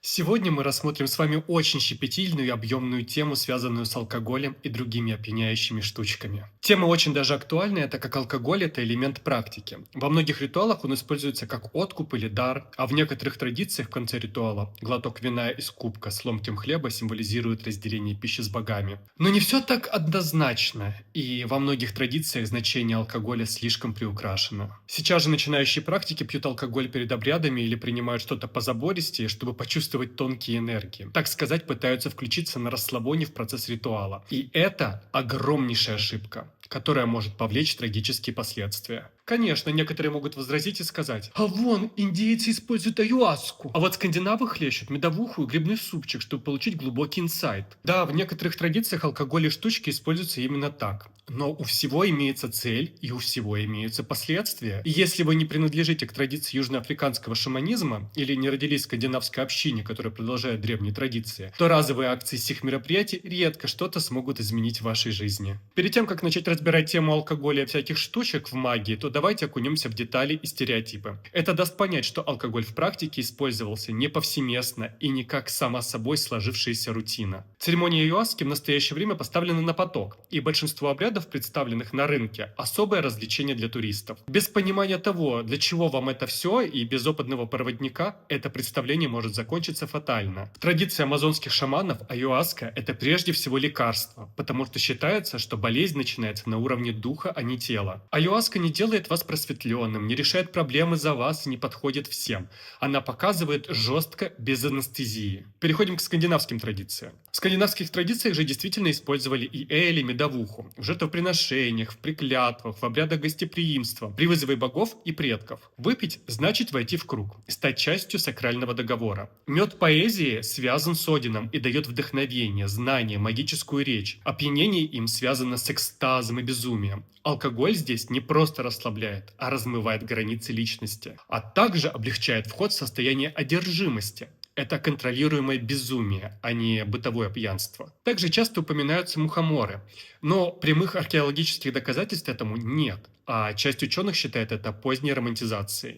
Сегодня мы рассмотрим с вами очень щепетильную и объемную тему, связанную с алкоголем и другими опьяняющими штучками. Тема очень даже актуальная, так как алкоголь – это элемент практики. Во многих ритуалах он используется как откуп или дар, а в некоторых традициях в конце ритуала глоток вина из кубка с ломтем хлеба символизирует разделение пищи с богами. Но не все так однозначно, и во многих традициях значение алкоголя слишком приукрашено. Сейчас же начинающие практики пьют алкоголь перед обрядами или принимают что-то позабористее, чтобы почувствовать тонкие энергии. Так сказать, пытаются включиться на расслабоне в процесс ритуала. И это огромнейшая ошибка, которая может повлечь трагические последствия. Конечно, некоторые могут возразить и сказать: а вон, индейцы используют аюаску, а вот скандинавы хлещут медовуху и грибной супчик, чтобы получить глубокий инсайт. Да, в некоторых традициях алкоголь и штучки используются именно так. Но у всего имеется цель и у всего имеются последствия. И если вы не принадлежите к традиции южноафриканского шаманизма или не родились в скандинавской общине, которая продолжает древние традиции, то разовые акции сих мероприятий редко что-то смогут изменить в вашей жизни. Перед тем, как начать разбирать тему алкоголя и всяких штучек в магии, то давайте окунемся в детали и стереотипы. Это даст понять, что алкоголь в практике использовался не повсеместно и не как сама собой сложившаяся рутина. Церемония аюаски в настоящее время поставлена на поток, и большинство обрядов, представленных на рынке, особое развлечение для туристов. Без понимания того, для чего вам это все, и без опытного проводника, это представление может закончиться фатально. В традиции амазонских шаманов аюаска – это прежде всего лекарство, потому что считается, что болезнь начинается на уровне духа, а не тела. Аюаска не делает вас просветленным, не решает проблемы за вас и не подходит всем. Она показывает жестко, без анестезии. Переходим к скандинавским традициям. В скандинавских традициях же действительно использовали и эль, и медовуху в жертвоприношениях, в приклятвах, в обрядах гостеприимства, при вызове богов и предков. Выпить значит войти в круг, стать частью сакрального договора. Мед поэзии связан с Одином и дает вдохновение, знание, магическую речь. Опьянение им связано с экстазом и безумием. Алкоголь здесь не просто расслабляет, а размывает границы личности, а также облегчает вход в состояние одержимости. Это контролируемое безумие, а не бытовое пьянство. Также часто упоминаются мухоморы, но прямых археологических доказательств этому нет, а часть ученых считает это поздней романтизацией.